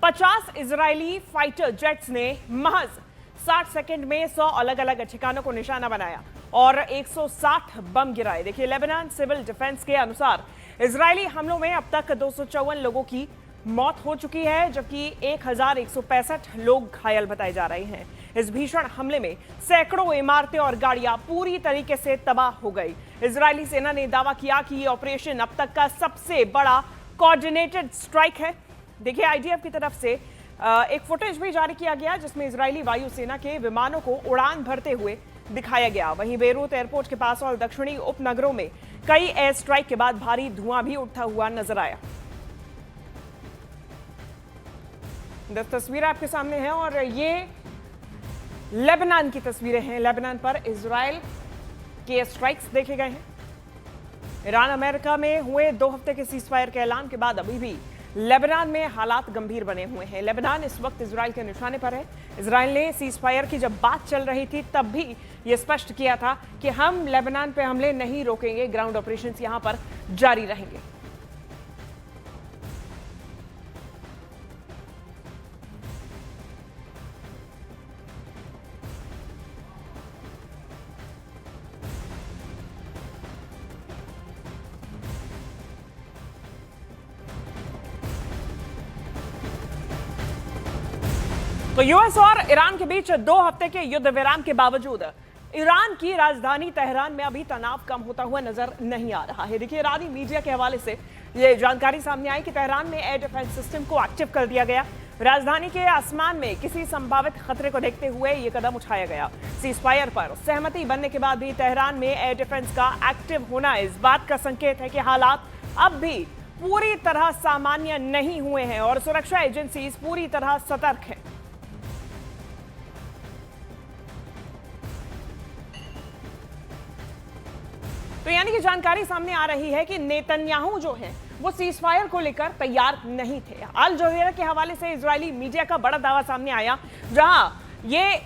50 Israeli fighter jets ने महज 60 second में 100 अलग अलग ठिकानों को निशाना बनाया और 160 बम गिराए। देखिए, लेबनान सिविल डिफेंस के अनुसार इजरायली हमलों में अब तक 254 लोगों की मौत हो चुकी है, जबकि 1165 लोग घायल बताए जा रहे हैं। इस भीषण हमले में सैकड़ों इमारतें और गाड़ियां पूरी तरीके से तबाह हो गई। इजरायली सेना ने दावा किया कि ये ऑपरेशन अब तक का सबसे बड़ा कोऑर्डिनेटेड स्ट्राइक है। देखिए, आईडीएफ की तरफ से एक फुटेज भी जारी किया गया जिसमें इजरायली वायुसेना के विमानों को उड़ान भरते हुए दिखाया गया। वहीं बेरूत एयरपोर्ट के पास और दक्षिणी उपनगरों में कई एयर स्ट्राइक के बाद भारी धुआं भी उठता हुआ नजर आया। तस्वीर आपके सामने है और ये लेबनान की तस्वीरें हैं। लेबनान पर इजराइल के स्ट्राइक्स देखे गए हैं। ईरान अमेरिका में हुए 2 हफ्ते के सीजफायर के ऐलान के बाद अभी भी लेबनान में हालात गंभीर बने हुए हैं। लेबनान इस वक्त इजराइल के निशाने पर है। इजराइल ने सीजफायर की जब बात चल रही थी तब भी यह स्पष्ट किया था कि हम लेबनान पे हमले नहीं रोकेंगे, ग्राउंड ऑपरेशंस यहां पर जारी रहेंगे। तो यूएस और ईरान के बीच 2 हफ्ते के युद्ध विराम के बावजूद ईरान की राजधानी तेहरान में अभी तनाव कम होता हुआ नजर नहीं आ रहा है। देखिए, ईरानी मीडिया के हवाले से ये जानकारी सामने आई कि तेहरान में एयर डिफेंस सिस्टम को एक्टिव कर दिया गया। राजधानी के आसमान में किसी संभावित खतरे को देखते हुए यह कदम उठाया गया। सीजफायर पर सहमति बनने के बाद भी तेहरान में एयर डिफेंस का एक्टिव होना इस बात का संकेत है कि हालात अब भी पूरी तरह सामान्य नहीं हुए हैं और सुरक्षा एजेंसीज पूरी तरह सतर्क हैं। तो यानी कि जानकारी सामने आ रही है कि नेतन्याहू जो है वो सीजफायर को लेकर तैयार नहीं थे। अल जज़ीरा के हवाले से इजरायली मीडिया का बड़ा दावा सामने आया, जहां ये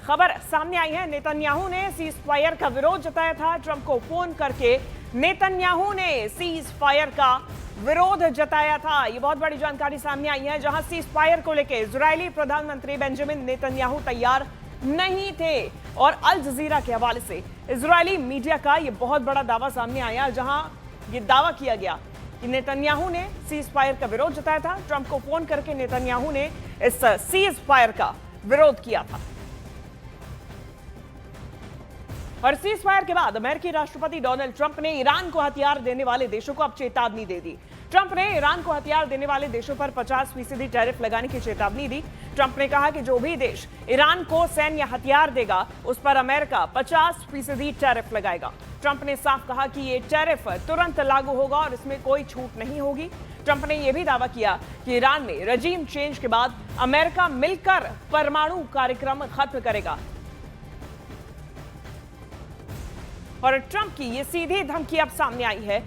खबर सामने आई है नेतन्याहू ने सीजफायर का विरोध जताया था। ट्रंप को फोन करके नेतन्याहू ने सीजफायर का विरोध जताया था। ये बहुत बड़ी जानकारी सामने आई है, जहां सीजफायर को लेकर इजरायली प्रधानमंत्री बेंजामिन नेतन्याहू तैयार नहीं थे। और अल जज़ीरा के हवाले से इजरायली मीडिया का यह बहुत बड़ा दावा सामने आया, जहां यह दावा किया गया कि नेतन्याहू ने सीज फायर का विरोध जताया था। ट्रंप को फोन करके नेतन्याहू ने इस सीज फायर का विरोध किया था। और सीज फायर के बाद अमेरिकी राष्ट्रपति डोनाल्ड ट्रंप ने ईरान को हथियार देने वाले देशों को अब चेतावनी दे दी। ट्रंप ने ईरान को हथियार देने वाले देशों पर 50% टैरिफ लगाने की चेतावनी दी। ट्रंप ने कहा कि जो भी देश ईरान को सैन्य हथियार देगा उस पर अमेरिका 50% टैरिफ लगाएगा। ट्रंप ने साफ कहा कि ये टैरिफ तुरंत लागू होगा और इसमें कोई छूट नहीं होगी। ट्रंप ने यह भी दावा किया कि ईरान में रजीम चेंज के बाद अमेरिका मिलकर परमाणु कार्यक्रम खत्म करेगा। और ट्रंप की ये सीधी धमकी अब सामने आई है।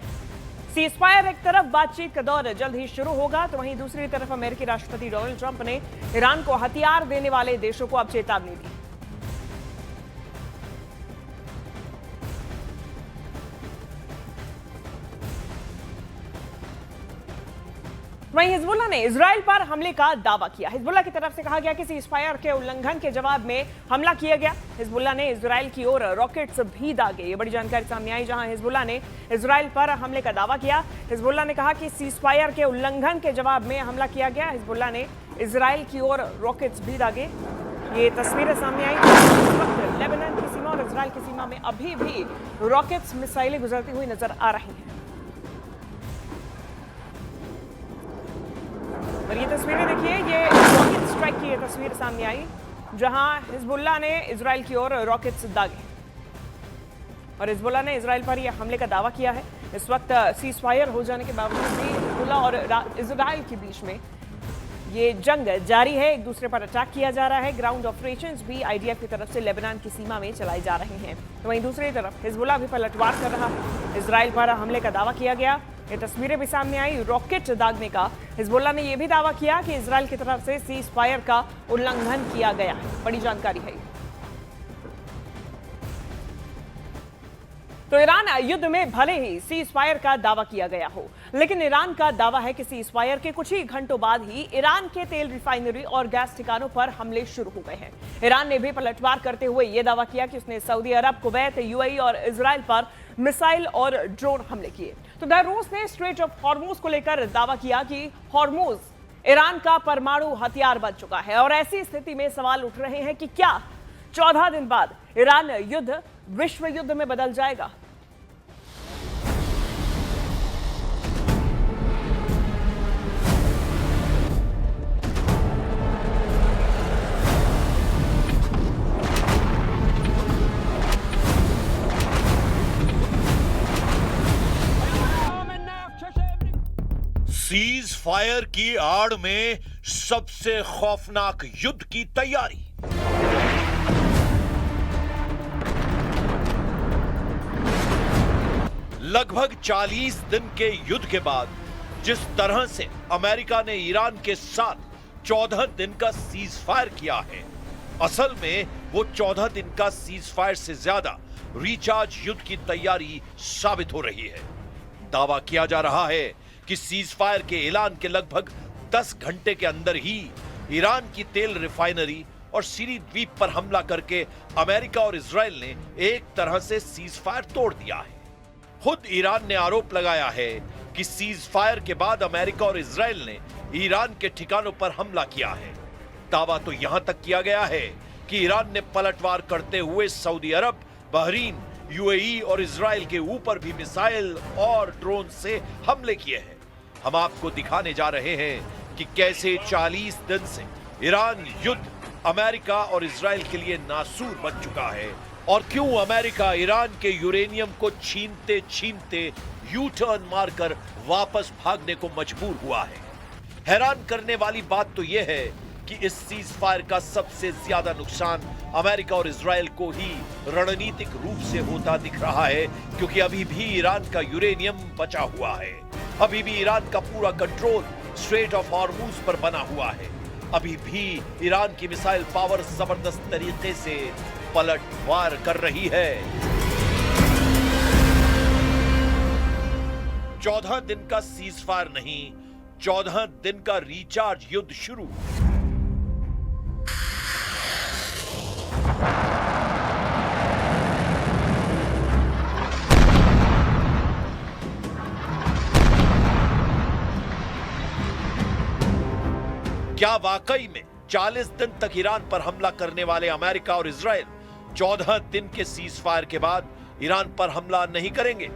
सीजफायर एक तरफ बातचीत का दौर जल्द ही शुरू होगा, तो वहीं दूसरी तरफ अमेरिकी राष्ट्रपति डोनाल्ड ट्रंप ने ईरान को हथियार देने वाले देशों को अब चेतावनी दी। वहीं हिजबुल्लाह ने इजराइल पर हमले का दावा किया। हिजबुल्लाह की तरफ से कहा गया कि सीजफायर के उल्लंघन के जवाब में हमला किया गया। हिजबुल्लाह ने इजराइल की ओर रॉकेट्स भी दागे। ये बड़ी जानकारी सामने आई, जहां हिजबुल्लाह ने इजराइल पर हमले का दावा किया। हिजबुल्लाह ने कहा कि सीजफायर के उल्लंघन के जवाब में हमला किया गया। हिजबुल्लाह ने इजराइल की ओर रॉकेट्स भी दागे। ये तस्वीरें सामने आई। इस वक्त लेबनान की सीमा और इजराइल की सीमा में अभी भी रॉकेट्स मिसाइलें गुजरती हुई नजर आ रही हैं। और ये तस्वीरें देखिए, ये रॉकेट स्ट्राइक की ये तस्वीर सामने आई, जहां हिजबुल्लाह ने इजराइल की ओर रॉकेट्स दागे और हिजबुल्लाह ने इजराइल पर यह हमले का दावा किया है। इस वक्त सीज फायर हो जाने के बावजूद भी हिजबुल्लाह और इजराइल के बीच में ये जंग जारी है। एक दूसरे पर अटैक किया जा रहा है। ग्राउंड ऑपरेशंस भी आईडीएफ की तरफ से लेबनान की सीमा में चलाई जा रहे हैं। तो वहीं दूसरी तरफ हिजबुल्लाह भी पलटवार कर रहा है। इजराइल पर हमले का दावा किया गया। ये तस्वीरें भी सामने आई रॉकेट दागने का। हिजबुल्लाह ने यह भी दावा किया कि इजराइल की तरफ से सीज फायर का उल्लंघन किया गया है। बड़ी जानकारी है। तो ईरान युद्ध में भले ही सीज फायर का दावा किया गया हो, लेकिन ईरान का दावा है कि सीजफायर के कुछ ही घंटों बाद ही ईरान के तेल रिफाइनरी और गैस ठिकानों पर हमले शुरू हो गए हैं। ईरान ने भी पलटवार करते हुए यह दावा किया कि उसने सऊदी अरब, कुवैत, यूएई और इजराइल पर मिसाइल और ड्रोन हमले किए। तो रूस ने स्ट्रेट ऑफ हॉर्मूज को लेकर दावा किया कि हॉर्मूज ईरान का परमाणु हथियार बन चुका है। और ऐसी स्थिति में सवाल उठ रहे हैं कि क्या 14 दिन बाद ईरान युद्ध विश्व युद्ध में बदल जाएगा। सीज फायर की आड़ में सबसे खौफनाक युद्ध की तैयारी। लगभग 40 दिन के युद्ध के बाद जिस तरह से अमेरिका ने ईरान के साथ 14 दिन का सीज फायर किया है, असल में वो 14 दिन का सीज फायर से ज्यादा रिचार्ज युद्ध की तैयारी साबित हो रही है। दावा किया जा रहा है कि सीज फायर के ऐलान के लगभग 10 घंटे के अंदर ही ईरान की तेल रिफाइनरी और सीरी द्वीप पर हमला करके अमेरिका और इजराइल ने एक तरह से सीज फायर तोड़ दिया है। खुद ईरान ने आरोप लगाया है कि सीज फायर के बाद अमेरिका और इजराइल ने ईरान के ठिकानों पर हमला किया है। दावा तो यहां तक किया गया है कि ईरान ने पलटवार करते हुए सऊदी अरब, बहरीन, यूएई और इजराइल के ऊपर भी मिसाइल और ड्रोन से हमले किए हैं। हम आपको दिखाने जा रहे हैं कि कैसे 40 दिन से ईरान युद्ध अमेरिका और इजराइल के लिए नासूर बन चुका है और क्यों अमेरिका ईरान के यूरेनियम को छीनते छीनते यू टर्न मारकर वापस भागने को मजबूर हुआ है। हैरान करने वाली बात तो यह है कि इस सीज फायर का सबसे ज्यादा नुकसान अमेरिका और इजराइल को ही रणनीतिक रूप से होता दिख रहा है, क्योंकि अभी भी ईरान का यूरेनियम बचा हुआ है। अभी भी ईरान का पूरा कंट्रोल स्ट्रेट ऑफ हॉर्मूज पर बना हुआ है। अभी भी ईरान की मिसाइल पावर जबरदस्त तरीके से पलटवार कर रही है। 14 दिन का सीज फायर नहीं, 14 दिन का रिचार्ज युद्ध शुरू। क्या वाकई में 40 दिन तक ईरान पर हमला करने वाले अमेरिका और इजराइल 14 दिन के सीज फायर के बाद ईरान पर हमला नहीं करेंगे,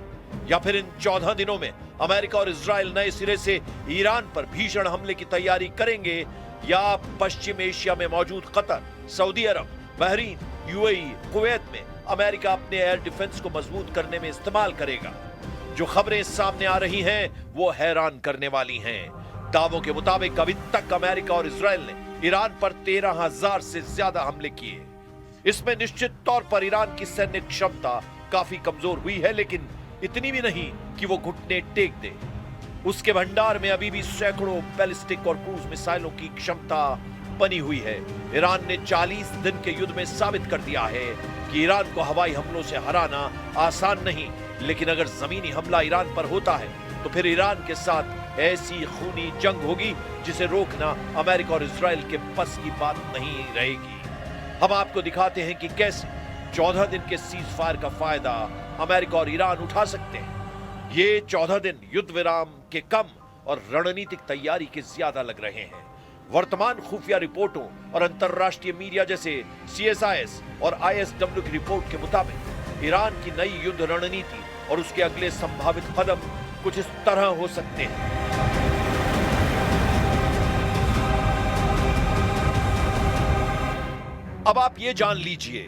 या फिर इन 14 दिनों में अमेरिका और इजराइल नए सिरे से ईरान पर भीषण हमले की तैयारी करेंगे, या पश्चिम एशिया में मौजूद कतर, सऊदी अरब, बहरीन, यूएई, कुवैत में अमेरिका अपने एयर डिफेंस को मजबूत करने में इस्तेमाल करेगा। जो खबरें सामने आ रही हैं वो हैरान करने वाली हैं। दावों के मुताबिक अभी तक अमेरिका और इजराइल ने ईरान पर 13,000 से ज्यादा हमले किए। इसमें निश्चित तौर पर ईरान की सैन्य क्षमता काफी कमजोर हुई है, लेकिन इतनी भी नहीं कि वो घुटने टेक दे। उसके भंडार में अभी भी सैकड़ों बैलिस्टिक और क्रूज मिसाइलों की क्षमता बनी हुई है। ईरान ने 40 दिन के युद्ध में साबित कर दिया है कि ईरान को हवाई हमलों से हराना आसान नहीं, लेकिन अगर जमीनी हमला ईरान पर होता है तो फिर ईरान के साथ ऐसी खूनी जंग होगी जिसे रोकना अमेरिका और इजराइल के बस की बात नहीं रहेगी। हम आपको दिखाते हैं कि कैसे 14 दिन के सीज फायर का फायदा अमेरिका और ईरान उठा सकते हैं। ये 14 दिन युद्ध विराम के कम और रणनीतिक तैयारी के ज्यादा लग रहे हैं। वर्तमान खुफिया रिपोर्टों और अंतरराष्ट्रीय मीडिया जैसे CSIS और ISW की रिपोर्ट के मुताबिक ईरान की नई युद्ध रणनीति और उसके अगले संभावित कदम कुछ इस तरह हो सकते हैं। अब आप ये जान लीजिए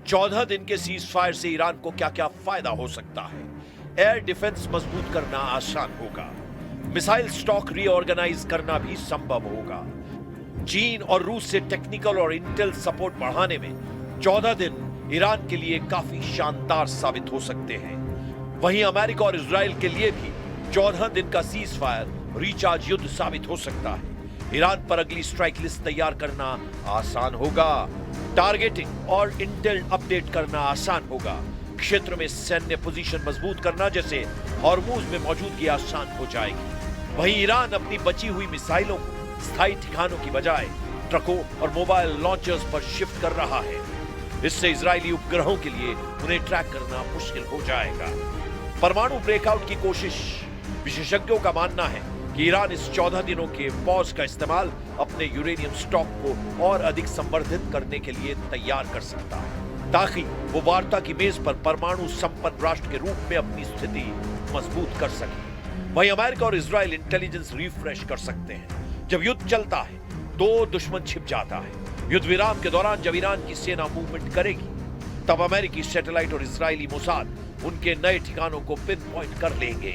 14 दिन के सीज फायर से ईरान को क्या क्या फायदा हो सकता है। एयर डिफेंस मजबूत करना आसान होगा, मिसाइल स्टॉक रीऑर्गेनाइज करना भी संभव होगा। चीन और रूस से टेक्निकल और इंटेल सपोर्ट बढ़ाने में 14 दिन ईरान के लिए काफी शानदार साबित हो सकते हैं। वहीं अमेरिका और इजराइल के लिए भी 14 दिन का सीज फायर रिचार्ज युद्ध साबित हो सकता है। ईरान पर अगली स्ट्राइक लिस्ट तैयार करना आसान होगा, टारगेटिंग और इंटेल अपडेट करना आसान होगा, क्षेत्र में सैन्य पोजीशन मजबूत करना, जैसे हॉर्मुज में मौजूदगी आसान हो जाएगी। वहीं ईरान अपनी बची हुई मिसाइलों को स्थायी ठिकानों की बजाय ट्रकों और मोबाइल लॉन्चर्स पर शिफ्ट कर रहा है। इससे इजरायली उपग्रहों के लिए उन्हें ट्रैक करना मुश्किल हो जाएगा। परमाणु ब्रेकआउट की कोशिश, विशेषज्ञों का मानना है कि ईरान इस 14 दिनों के पॉज का इस्तेमाल अपने यूरेनियम स्टॉक को और अधिक संवर्धित करने के लिए तैयार कर सकता है, ताकि वो वार्ता की मेज पर परमाणु संपन्न राष्ट्र के रूप में अपनी स्थिति मजबूत कर सके। वहीं अमेरिका और इजराइल इंटेलिजेंस रिफ्रेश कर सकते हैं। जब युद्ध चलता है तो दुश्मन छिप जाता है। युद्ध विराम के दौरान जब ईरान की सेना मूवमेंट करेगी, तब अमेरिकी सैटेलाइट और इजरायली मोसाद उनके नए ठिकानों को पिन पॉइंट कर लेंगे।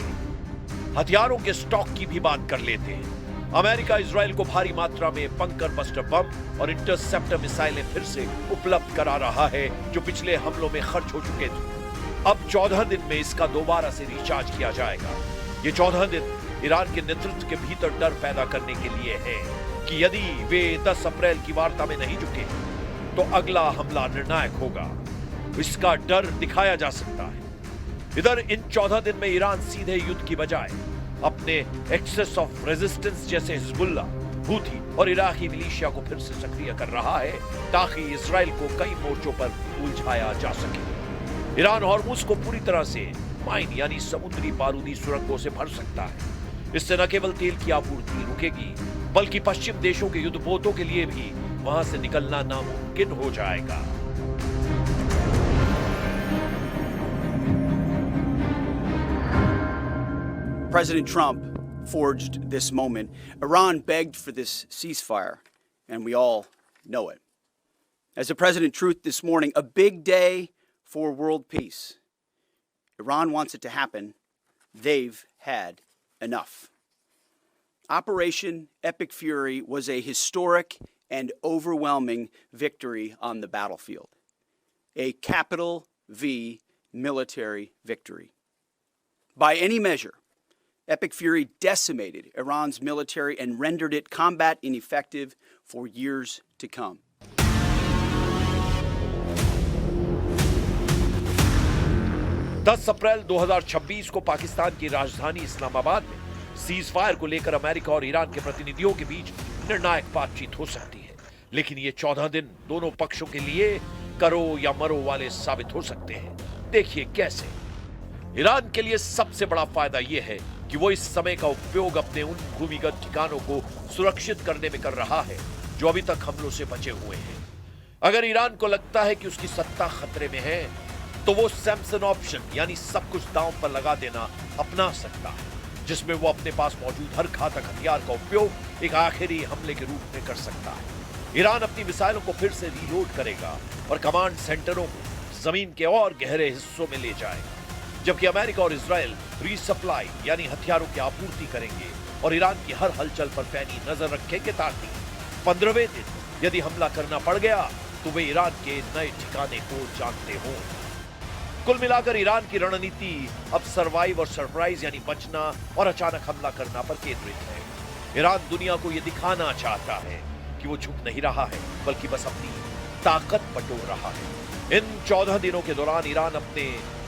हथियारों के स्टॉक की भी बात कर लेते हैं। अमेरिका इजराइल को भारी मात्रा में बंकर बस्टर बम और इंटरसेप्टर मिसाइलें फिर से उपलब्ध करा रहा है, जो पिछले हमलों में खर्च हो चुके थे। अब 14 दिन में इसका दोबारा से रिचार्ज किया जाएगा। ये 14 दिन ईरान के नेतृत्व के भीतर डर पैदा करने के लिए है कि यदि वे 10 अप्रैल की वार्ता में नहीं जुटे तो अगला हमला निर्णायक होगा। इसका डर दिखाया जा सकता है। इधर इन 14 दिन में ईरान सीधे युद्ध की बजाय अपने एक्सेस ऑफ रेजिस्टेंस जैसे हिजबुल्ला, हूथी और इराकी मिलिशिया को फिर से सक्रिय कर रहा है, ताकि इजराइल को कई मोर्चों पर उलझाया जा सके। ईरान हॉर्मुज को पूरी तरह से माइन यानी समुद्री बारूदी सुरंगों से भर सकता है। इससे न केवल तेल की आपूर्ति रुकेगी, बल्कि पश्चिम देशों के युद्धपोतों के लिए भी वहां से निकलना नामुमकिन हो जाएगा। President Trump forged this moment. Iran begged for this ceasefire, and we all know it. As the President truth this morning, a big day for world peace. Iran wants it to happen. They've had enough. Operation Epic Fury was a historic and overwhelming victory on the battlefield. A capital V military victory. By any measure, Epic Fury decimated Iran's military and rendered it combat ineffective for years to come. दस अप्रैल 2026 को पाकिस्तान की राजधानी इस्लामाबाद में cease fire को लेकर America और Iran के प्रतिनिधियों के बीच निर्णायक बातचीत हो सकती है। लेकिन ये 14 दिन दोनों पक्षों के लिए करो या मरो वाले साबित हो सकते हैं। देखिए कैसे। ईरान के लिए सबसे बड़ा फायदा यह है कि वो इस समय का उपयोग अपने उन भूमिगत ठिकानों को सुरक्षित करने में कर रहा है जो अभी तक हमलों से बचे हुए हैं। अगर ईरान को लगता है कि उसकी सत्ता खतरे में है, तो वो सैमसन ऑप्शन यानी सब कुछ दांव पर लगा देना अपना सकता है, जिसमें वो अपने पास मौजूद हर घातक हथियार का उपयोग एक आखिरी हमले के रूप में कर सकता है। ईरान अपनी मिसाइलों को फिर से रीलोड करेगा और कमांड सेंटरों को जमीन के और गहरे हिस्सों में ले जाएगा, जबकि अमेरिका और इजराइल रीसप्लाई यानी हथियारों की आपूर्ति करेंगे और ईरान की हर हलचल पर पैनी नजर रखेंगे, ताकि 15वें दिन यदि हमला करना पड़ गया तो वे ईरान के नए ठिकाने को जानते हों। कुल मिलाकर ईरान की रणनीति अब सर्वाइव और सरप्राइज यानी बचना और अचानक हमला करना पर केंद्रित है। ईरान दुनिया को यह दिखाना चाहता है कि वो झुक नहीं रहा है, बल्कि बस अपनी ताकत बटोर रहा है। इन 14 दिनों के दौरान ईरान अपने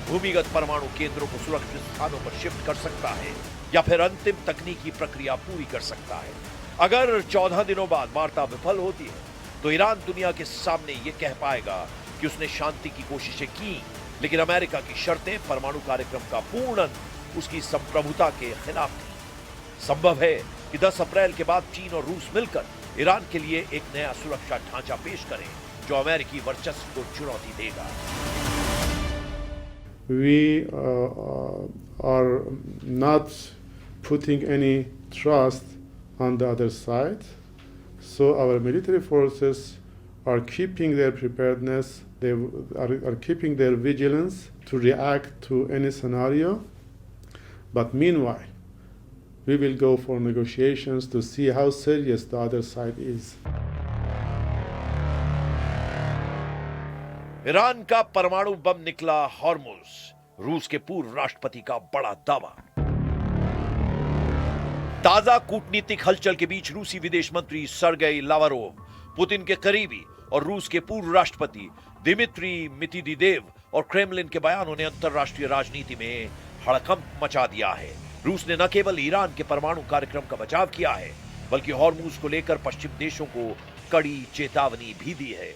भूमिगत परमाणु केंद्रों को सुरक्षित स्थानों पर शिफ्ट कर सकता है या फिर अंतिम तकनीकी प्रक्रिया पूरी कर सकता है। अगर 14 दिनों बाद वार्ता विफल होती है तो ईरान दुनिया के सामने ये कह पाएगा कि उसने शांति की कोशिशें की, लेकिन अमेरिका की शर्तें परमाणु कार्यक्रम का पूर्णन उसकी संप्रभुता के खिलाफ थी। संभव है कि 10 अप्रैल के बाद चीन और रूस मिलकर ईरान के लिए एक नया सुरक्षा ढांचा पेश करें जो अमेरिकी वर्चस्व को चुनौती देगा। We are not putting any trust on the other side, so our military forces are keeping their preparedness, they are keeping their vigilance to react to any scenario. But meanwhile, we will go for negotiations to see how serious the other side is. Iran का परमाणु बम निकला Hormuz, रूस के पूर्व राष्ट्रपति का बड़ा दावा। ताजा कूटनीतिक हलचल के बीच रूसी विदेश मंत्री सर्गेई लावरोव, पुतिन के करीबी और रूस के पूर्व राष्ट्रपति दिमित्री मेदवेदेव और क्रेमलिन के बयानों ने अंतरराष्ट्रीय राजनीति में हड़कंप मचा दिया है। रूस ने न केवल ईरान के परमाणु कार्यक्रम का बचाव किया है, बल्कि हॉर्मूज को लेकर पश्चिम देशों को कड़ी चेतावनी भी दी है।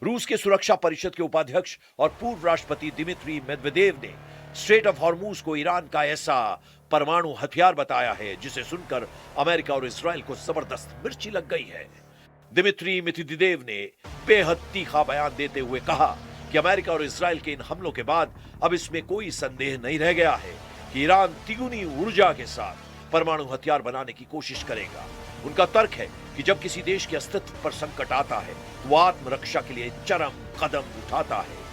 रूस के सुरक्षा परिषद के उपाध्यक्ष और पूर्व राष्ट्रपति दिमित्री मेदवेदेव ने स्ट्रेट ऑफ हॉर्मूज को ईरान का ऐसा परमाणु हथियार बताया है जिसे सुनकर अमेरिका और इस्राएल को जबरदस्त मिर्ची लग गई है। दिमित्री मेदवेदेव ने बेहद तीखा बयान देते हुए कहा कि अमेरिका और इस्राएल के इन हमलों के बाद अब इसमें कोई संदेह नहीं रह गया है कि ईरान तिगुनी ऊर्जा के साथ परमाणु हथियार बनाने की कोशिश करेगा। उनका तर्क है कि जब किसी देश के अस्तित्व पर संकट आता है तो वो आत्मरक्षा के लिए चरम कदम उठाता है।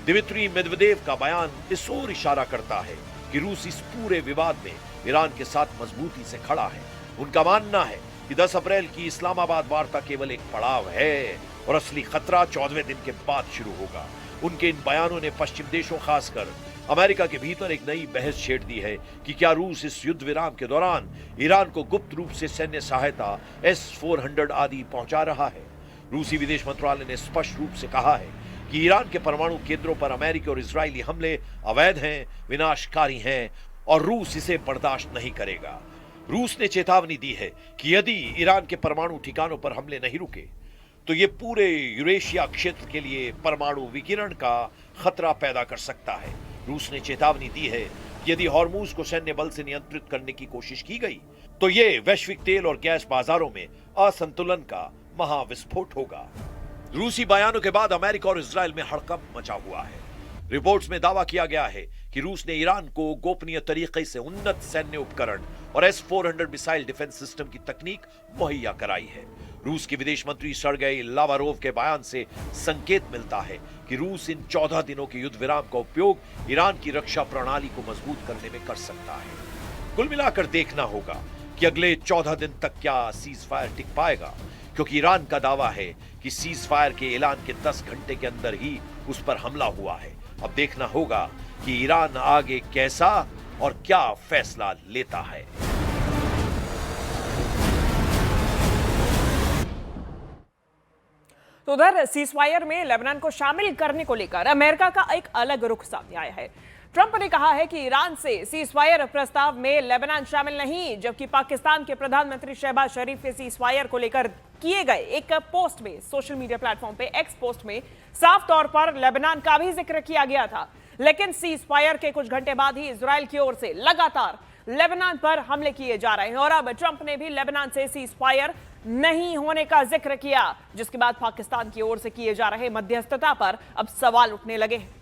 दिमित्री मेदवेदेव का बयान इस ओर इशारा करता है कि रूस इस पूरे विवाद में ईरान के साथ मजबूती से खड़ा है। उनका मानना है कि 10 अप्रैल की इस्लामाबाद वार्ता केवल एक पड़ाव है और असली खतरा 14वें दिन के बाद शुरू होगा। उनके इन बयानों ने पश्चिम देशों, खासकर अमेरिका के भीतर एक नई बहस छेड़ दी है कि क्या रूस इस युद्ध विराम के दौरान ईरान को गुप्त रूप से सैन्य सहायता S-400 आदि पहुंचा रहा है। रूसी विदेश मंत्रालय ने स्पष्ट रूप से कहा है कि ईरान के परमाणु केंद्रों पर अमेरिकी और इजरायली हमले अवैध हैं, विनाशकारी हैं और रूस इसे बर्दाश्त नहीं करेगा। रूस ने चेतावनी दी है कि यदि ईरान के परमाणु ठिकानों पर हमले नहीं रुके तो ये पूरे यूरेशिया क्षेत्र के लिए परमाणु विकिरण का खतरा पैदा कर सकता है। रूस ने चेतावनी दी है कि यदि हॉर्मूज को सैन्य बल से नियंत्रित करने की कोशिश की गई तो ये वैश्विक तेल और गैस बाजारों में असंतुलन का महाविस्फोट होगा। रूसी बयानों के बाद अमेरिका और इजरायल में हड़कंप मचा हुआ है। रिपोर्ट्स में दावा किया गया है कि रूस ने ईरान को गोपनीय तरीके से उन्नत सैन्य उपकरण और S-400 मिसाइल डिफेंस सिस्टम की तकनीक मुहैया कराई है। रूस के विदेश मंत्री सर्गेई लावारोव के बयान से संकेत मिलता है कि रूस इन 14 दिनों के युद्ध विराम का उपयोग ईरान की रक्षा प्रणाली को मजबूत करने में कर सकता है। कुल मिलाकर देखना होगा कि अगले 14 दिन तक क्या सीज फायर टिक पाएगा, क्योंकि ईरान का दावा है कि सीज फायर के ऐलान के 10 घंटे के अंदर ही उस पर हमला हुआ है। अब देखना होगा कि ईरान आगे कैसा और क्या फैसला लेता है। तो उधर सीजफायर में लेबनान को शामिल करने को लेकर अमेरिका का एक अलग रुख सामने आया है। ट्रंप ने कहा है कि ईरान से सीजफायर प्रस्ताव में लेबनान शामिल नहीं, जबकि पाकिस्तान के प्रधानमंत्री शहबाज शरीफ के सीजफायर को लेकर किए गए एक पोस्ट में, सोशल मीडिया प्लेटफॉर्म पे एक्स पोस्ट में साफ तौर पर लेबनान का भी जिक्र किया गया था। लेकिन सीजफायर के कुछ घंटे बाद ही इजराइल की ओर से लगातार लेबनान पर हमले किए जा रहे हैं और अब ट्रंप ने भी लेबनान से सीजफायर नहीं होने का जिक्र किया, जिसके बाद पाकिस्तान की ओर से किए जा रहे मध्यस्थता पर अब सवाल उठने लगे हैं।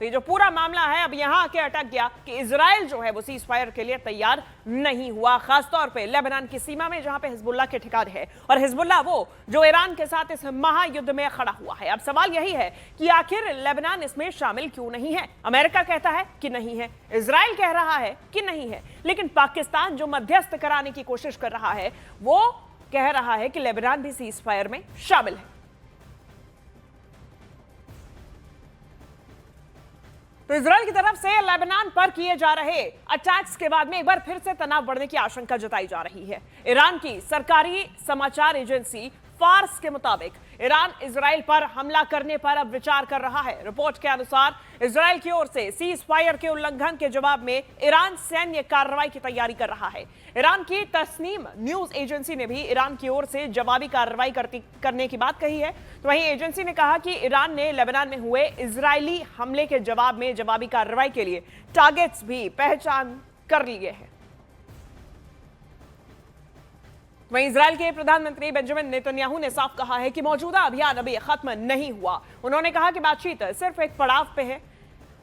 तो ये जो पूरा मामला है अब यहां आके अटक गया कि इजराइल जो है वो सीज फायर के लिए तैयार नहीं हुआ, खासतौर पे लेबनान की सीमा में जहां पे हिजबुल्लाह के ठिकाने है और हिजबुल्लाह वो जो ईरान के साथ इस महायुद्ध में खड़ा हुआ है। अब सवाल यही है कि आखिर लेबनान इसमें शामिल क्यों नहीं है। अमेरिका कहता है कि नहीं है, इजराइल कह रहा है कि नहीं है, लेकिन पाकिस्तान जो मध्यस्थ कराने की कोशिश कर रहा है वो कह रहा है कि लेबनान भी सीज फायर में शामिल है। तो इजराइल की तरफ से लेबनान पर किए जा रहे अटैक्स के बाद में एक बार फिर से तनाव बढ़ने की आशंका जताई जा रही है। ईरान की सरकारी समाचार एजेंसी फार्स के मुताबिक ईरान इजराइल पर हमला करने पर अब विचार कर रहा है। रिपोर्ट के अनुसार इजराइल की ओर से सीज फायर के उल्लंघन के जवाब में ईरान सैन्य कार्रवाई की तैयारी कर रहा है। ईरान की तस्नीम न्यूज एजेंसी ने भी ईरान की ओर से जवाबी कार्रवाई करने की बात कही है। तो वहीं एजेंसी ने कहा कि ईरान ने लेबनान में हुए इजरायली हमले के जवाब में जवाबी कार्रवाई के लिए टारगेट्स भी पहचान कर लिए हैं। वहीं इजराइल के प्रधानमंत्री बेंजामिन नेतन्याहू ने साफ कहा है कि मौजूदा अभियान अभी खत्म नहीं हुआ। उन्होंने कहा कि बातचीत सिर्फ एक पड़ाव पे है,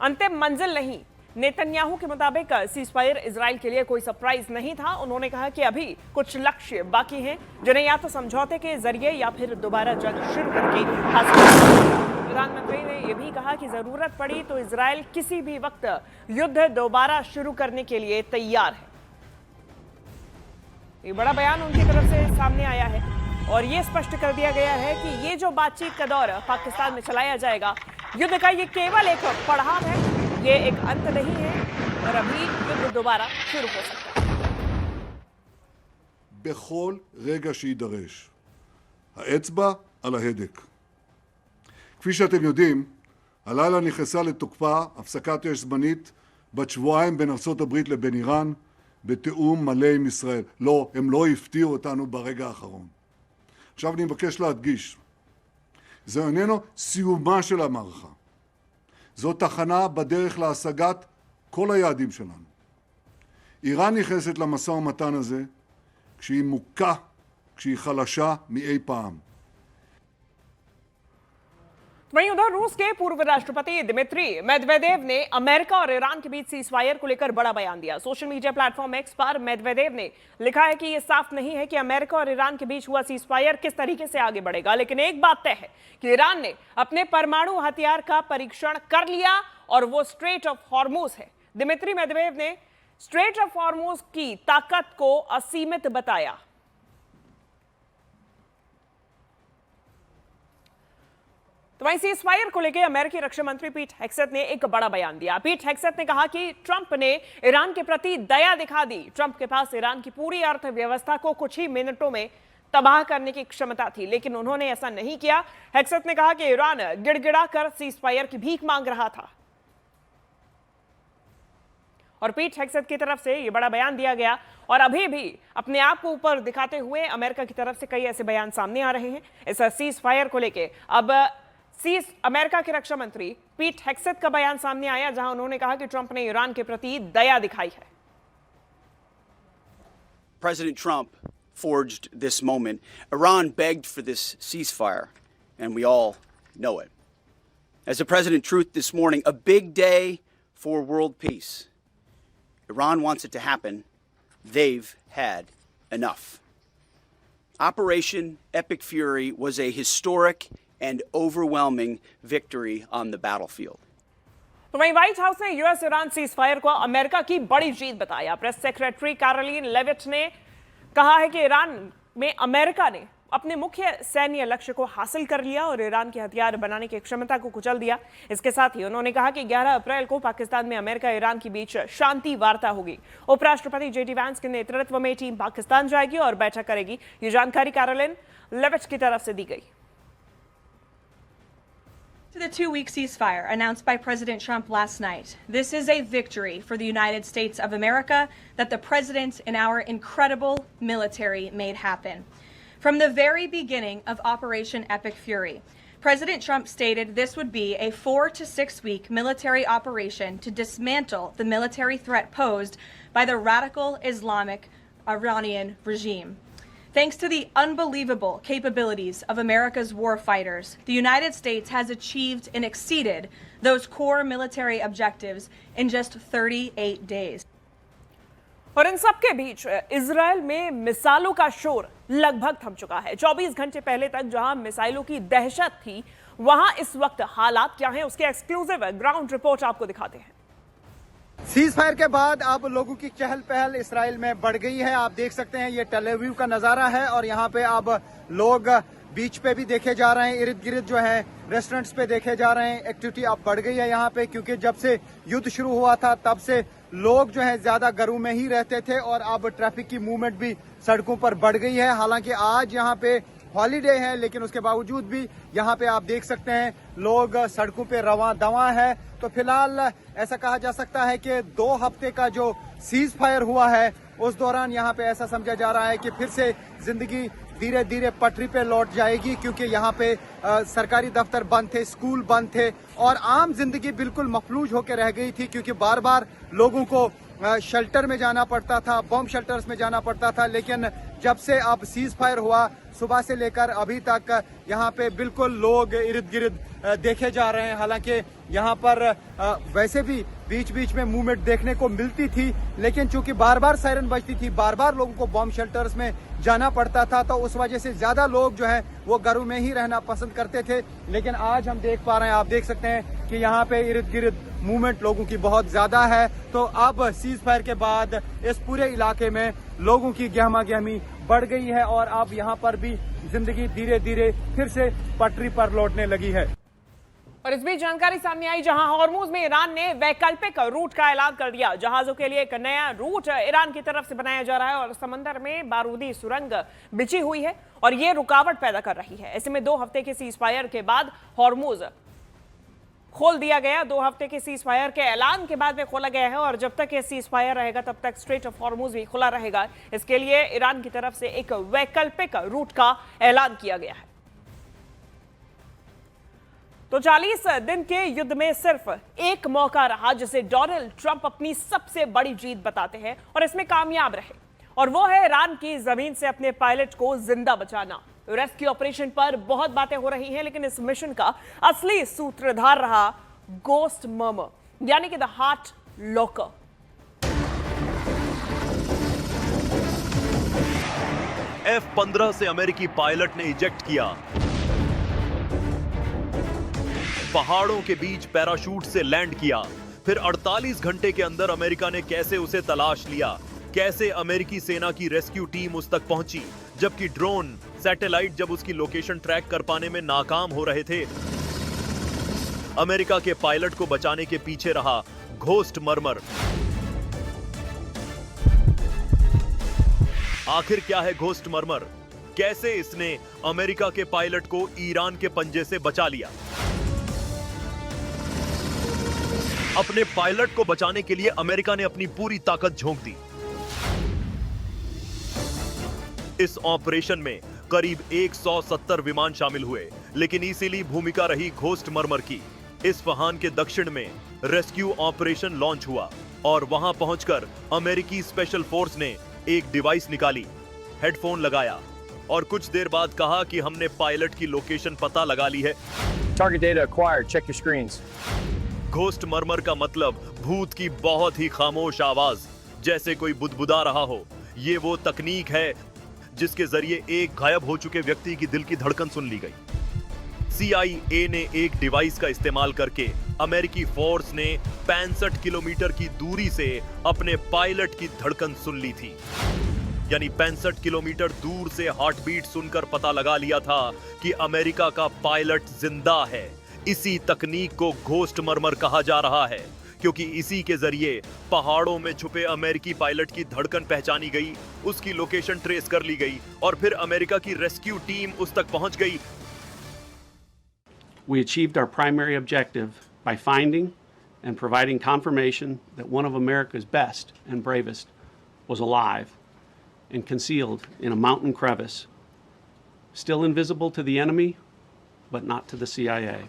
अंतिम मंजिल नहीं। नेतन्याहू के मुताबिक सीजफायर इजराइल के लिए कोई सरप्राइज नहीं था। उन्होंने कहा कि अभी कुछ लक्ष्य बाकी हैं जिन्हें या तो समझौते के जरिए या फिर दोबारा जंग शुरू करके हासिल करना। प्रधानमंत्री ने यह भी कहा कि जरूरत पड़ी तो इजराइल किसी भी वक्त युद्ध दोबारा शुरू करने के लिए तैयार है। ये बड़ा बयान उनकी तरफ से सामने आया है और ये स्पष्ट कर दिया गया है कि ये जो बातचीत का दौर पाकिस्तान में चलाया जाएगा युद्ध का, ये केवल एक पड़ाव है, ये एक अंत नहीं है और अभी युद्ध दोबारा शुरू हो सकता है। בכל רגע שידרש, האצבע על ההדק. כפי שאתם יודעים, הלילה נכנסה לתוקפה הפסקת אש זמנית בת שבועיים בין ארצות הברית לבין איראן, בתיאום מלא עם ישראל. לא, הם לא הפתיעו אותנו ברגע האחרון. עכשיו אני מבקש להדגיש, זה איננו סיומה של המערכה. זו תחנה בדרך להשגת כל היעדים שלנו. איראן נכנסת למשא ומתן הזה כשהיא מוכה, כשהיא חלשה מאי פעם. वहीं उधर रूस के पूर्व राष्ट्रपति दिमित्री मेदवेदेव ने अमेरिका और ईरान के बीच सीजफायर को लेकर बड़ा बयान दिया। सोशल मीडिया प्लेटफॉर्म एक्स पर मेदवेदेव ने लिखा है कि यह साफ नहीं है कि अमेरिका और ईरान के बीच हुआ सीजफायर किस तरीके से आगे बढ़ेगा, लेकिन एक बात तय है कि ईरान ने अपने परमाणु हथियार का परीक्षण कर लिया और वो स्ट्रेट ऑफ हॉर्मुज है। दिमित्री मेदवेदेव ने स्ट्रेट ऑफ हॉर्मुज की ताकत को असीमित बताया। तो वहीं सीजफायर को लेकर अमेरिकी रक्षा मंत्री पीट हेग्सेथ ने एक बड़ा बयान दिया। पीट हेग्सेथ ने कहा कि ट्रंप ने ईरान के प्रति दया दिखा दी। ट्रंप के पास ईरान की पूरी अर्थव्यवस्था को कुछ ही मिनटों में तबाह करने की क्षमता थी, लेकिन उन्होंने ऐसा नहीं किया। हेग्सेथ ने कहा कि ईरान गिड़गिड़ा कर सीजफायर की भीख मांग रहा था। और पीट हेग्सेथ की तरफ से यह बड़ा बयान दिया गया और अभी भी अपने आप को ऊपर दिखाते हुए अमेरिका की तरफ से कई ऐसे बयान सामने आ रहे हैं इस सीजफायर को लेकर। अब अमेरिका के रक्षा मंत्री पीट हेग्सेथ का बयान सामने आया जहां उन्होंने कहा कि ट्रंप ने ईरान के प्रति दया दिखाई है। President Trump forged this moment. Iran begged for this ceasefire, and we all know it. As the President truth this morning, a big day for world peace. Iran wants it to happen. They've had enough. Operation Epic Fury was a historic and overwhelming victory on the battlefield. तो वहीं white house ने US Iran ceasefire को America की बड़ी जीत बताया। Press secretary Karoline Leavitt ने कहा है कि ईरान में अमेरिका ने अपने मुख्य सैन्य लक्ष्य को हासिल कर लिया और ईरान के हथियार बनाने की क्षमता को कुचल दिया। इसके साथ ही उन्होंने कहा कि 11 अप्रैल को पाकिस्तान में अमेरिका ईरान के बीच शांति वार्ता होगी। उपराष्ट्रपति जेडी वैंस के नेतृत्व में टीम पाकिस्तान जाएगी और बैठक करेगी। ये जानकारी कैरोलिन लेविट की तरफ से दी गई। To the 2-week ceasefire announced by President Trump last night. This is a victory for the United States of America that the president and our incredible military made happen. From the very beginning of Operation Epic Fury, President Trump stated this would be a 4 to 6 week military operation to dismantle the military threat posed by the radical Islamic Iranian regime. Thanks to the unbelievable capabilities of America's war fighters, the United States has achieved and exceeded those core military objectives in just 38 days. और इन सब के बीच Israel में मिसाइलों का शोर लगभग थम चुका है। 24 घंटे पहले तक जहां मिसाइलों की दहशत थी, वहां इस वक्त हालात क्या हैं, उसके एक्सक्लूसिव ग्राउंड रिपोर्ट आपको दिखाते हैं। सीज फायर के बाद अब लोगों की चहल पहल इसराइल में बढ़ गई है। आप देख सकते हैं ये टेल अवीव का नजारा है और यहाँ पे अब लोग बीच पे भी देखे जा रहे हैं, इर्द गिर्द जो है रेस्टोरेंट्स पे देखे जा रहे हैं। एक्टिविटी अब बढ़ गई है यहाँ पे, क्योंकि जब से युद्ध शुरू हुआ था तब से लोग जो है ज्यादा घरों में ही रहते थे और अब ट्रैफिक की मूवमेंट भी सड़कों पर बढ़ गई है। हालांकि आज यहाँ पे हॉलीडे है, लेकिन उसके बावजूद भी यहाँ पे आप देख सकते हैं लोग सड़कों पे रवां दवां है। तो फिलहाल ऐसा कहा जा सकता है कि 2 हफ्ते का जो सीज फायर हुआ है उस दौरान यहाँ पे ऐसा समझा जा रहा है कि फिर से जिंदगी धीरे धीरे पटरी पे लौट जाएगी, क्योंकि यहाँ पे सरकारी दफ्तर बंद थे, स्कूल बंद थे और आम जिंदगी बिल्कुल मफलूज होकर रह गई थी, क्योंकि बार बार लोगों को शेल्टर में जाना पड़ता था, बॉम्ब शेल्टर्स में जाना पड़ता था। लेकिन जब से अब सीज फायर हुआ सुबह से लेकर अभी तक यहाँ पे बिल्कुल लोग इर्द गिर्द देखे जा रहे हैं। हालांकि यहाँ पर वैसे भी बीच बीच में मूवमेंट देखने को मिलती थी, लेकिन चूंकि बार बार सायरन बजती थी, बार बार लोगों को बॉम्ब शेल्टर्स में जाना पड़ता था, तो उस वजह से ज्यादा लोग जो है वो घरों में ही रहना पसंद करते थे। लेकिन आज हम देख पा रहे हैं, आप देख सकते हैं कि यहाँ पे इर्द गिर्द मूवमेंट लोगों की बहुत ज्यादा है। तो अब सीज फायर के बाद इस पूरे इलाके में लोगों की गहमा गहमी बढ़ गई है और अब यहाँ पर भी जिंदगी धीरे धीरे फिर से पटरी पर लौटने लगी है। और इस बीच जानकारी सामने आई जहां हॉर्मुज में ईरान ने वैकल्पिक रूट का ऐलान कर दिया। जहाजों के लिए एक नया रूट ईरान की तरफ से बनाया जा रहा है और समंदर में बारूदी सुरंग बिछी हुई है और ये रुकावट पैदा कर रही है। ऐसे में 2 हफ्ते के सीज फायर के बाद हॉर्मुज खोल दिया गया। 2 हफ्ते के सीज फायर के ऐलान के बाद में खोला गया है और जब तक ये सीज फायर रहेगा तब तक स्ट्रेट ऑफ हॉर्मुज भी खुला रहेगा। इसके लिए ईरान की तरफ से एक वैकल्पिक रूट का ऐलान किया गया है। तो 40 दिन के युद्ध में सिर्फ एक मौका रहा जिसे डोनाल्ड ट्रंप अपनी सबसे बड़ी जीत बताते हैं और इसमें कामयाब रहे, और वो है ईरान की जमीन से अपने पायलट को जिंदा बचाना। रेस्क्यू ऑपरेशन पर बहुत बातें हो रही हैं, लेकिन इस मिशन का असली सूत्रधार रहा गोस्ट मर्मर, यानी कि द हार्ट लॉकर। F-15 से अमेरिकी पायलट ने इजेक्ट किया, पहाड़ों के बीच पैराशूट से लैंड किया, फिर 48 घंटे के अंदर अमेरिका ने कैसे उसे तलाश लिया, कैसे अमेरिकी सेना की रेस्क्यू टीम उस तक पहुंची, जबकि ड्रोन सैटेलाइट जब उसकी लोकेशन ट्रैक कर पाने में नाकाम हो रहे थे। अमेरिका के पायलट को बचाने के पीछे रहा घोस्ट मर्मर। आखिर क्या है घोस्ट मर्मर? कैसे इसने अमेरिका के पायलट को ईरान के पंजे से बचा लिया? अपने पायलट को बचाने के लिए अमेरिका ने अपनी पूरी ताकत झोंक दी। इस ऑपरेशन में करीब 170 विमान शामिल हुए, लेकिन इसीलिए भूमिका रही घोस्ट मर्मर की। इस्फहान के दक्षिण में रेस्क्यू ऑपरेशन लॉन्च हुआ और वहां पहुंचकर अमेरिकी स्पेशल फोर्स ने एक डिवाइस निकाली, हेडफोन लगाया और कुछ देर बाद कहा कि हमने पायलट की लोकेशन पता लगा ली है। Target data acquired. Check your screens. Ghost murmur का मतलब भूत की बहुत ही खामोश आवाज, जैसे कोई बुदबुदा रहा हो। ये वो तकनीक है जिसके जरिए एक गायब हो चुके व्यक्ति की दिल की धड़कन सुन ली गई। CIA ने एक डिवाइस का इस्तेमाल करके अमेरिकी फोर्स ने 65 किलोमीटर की दूरी से अपने पायलट की धड़कन सुन ली थी। यानी 65 किलोमीटर दूर से हार्ट बीट सुनकर पता लगा लिया था कि अमेरिका का पायलट जिंदा है। इसी तकनीक को घोस्ट मर्मर कहा जा रहा है, क्योंकि इसी के जरिए पहाड़ों में छुपे अमेरिकी पायलट की धड़कन पहचानी गई, उसकी लोकेशन ट्रेस कर ली गई और फिर अमेरिका की रेस्क्यू टीम उस तक पहुंच गई। We achieved our primary objective by finding and providing confirmation that one of America's best and bravest was alive and concealed in a mountain crevice, still invisible to the enemy, but not to the CIA.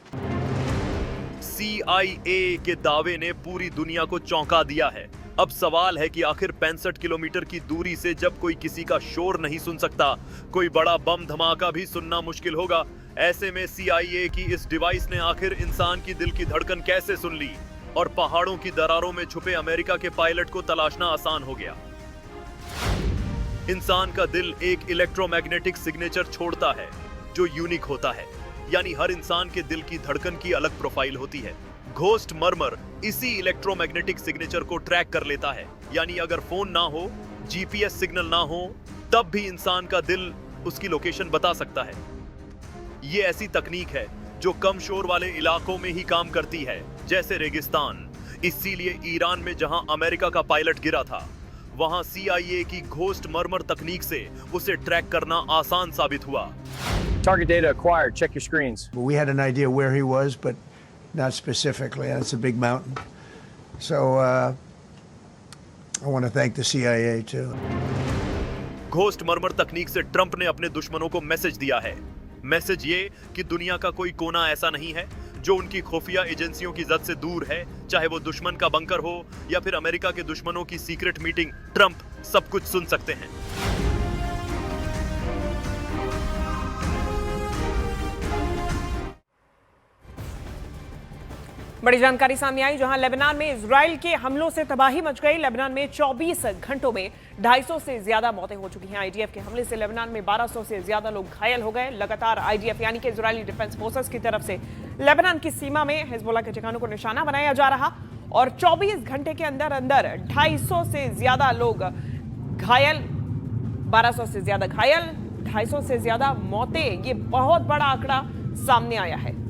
CIA के दावे ने पूरी दुनिया को चौंका दिया है। अब सवाल है कि आखिर 65 किलोमीटर की दूरी से जब कोई किसी का शोर नहीं सुन सकता, कोई बड़ा बम धमाका भी सुनना मुश्किल होगा। ऐसे में CIA की इस डिवाइस ने आखिर इंसान की दिल की धड़कन कैसे सुन ली और पहाड़ों की दरारों में छुपे अमेरिका के पायलट को तलाशना आसान हो गया। इंसान का दिल एक इलेक्ट्रोमैग्नेटिक सिग्नेचर छोड़ता है जो यूनिक होता है, यानी हर इंसान के दिल की धड़कन की अलग प्रोफाइल होती है। घोस्ट मर्मर इसी इलेक्ट्रोमैग्नेटिक सिग्नेचर को ट्रैक कर लेता है, यानी अगर फोन ना हो, GPS सिग्नल ना हो, तब भी इंसान का दिल उसकी लोकेशन बता सकता है। ये ऐसी तकनीक है जो कम शोर वाले इलाकों में ही काम करती है, जैसे रेगिस्तान। इसीलिए ईरान में जहां अमेरिका का पायलट गिरा था, वहां CIA की घोस्ट मर्मर तकनीक से उसे ट्रैक करना आसान साबित हुआ। Target data acquired. Check your screens. We had an idea where he was, but not specifically, and it's a big mountain. So I want to thank the CIA too. Ghost murmur तकनीक से Trump ने अपने दुश्मनों को message दिया है। Message ये कि दुनिया का कोई कोना ऐसा नहीं है जो उनकी खुफिया एजेंसियों की जद से दूर है, चाहे वो दुश्मन का बंकर हो या फिर अमेरिका के दुश्मनों की सीक्रेट मीटिंग। ट्रंप सब कुछ सुन सकते हैं। बड़ी जानकारी सामने आई जहां लेबनान में इजराइल के हमलों से तबाही मच गई। लेबनान में 24 घंटों में 250 से ज्यादा मौतें हो चुकी हैं। आईडीएफ के हमले से लेबनान में 1200 से ज्यादा लोग घायल हो गए। लगातार आईडीएफ यानी कि इजरायली डिफेंस फोर्सेस की तरफ से लेबनान की सीमा में हिजबुल्लाह के ठिकानों को निशाना बनाया जा रहा और 24 घंटे के अंदर 250 से ज्यादा लोग घायल, 1200 से ज्यादा घायल, 250 से ज्यादा मौतें। ये बहुत बड़ा आंकड़ा सामने आया है।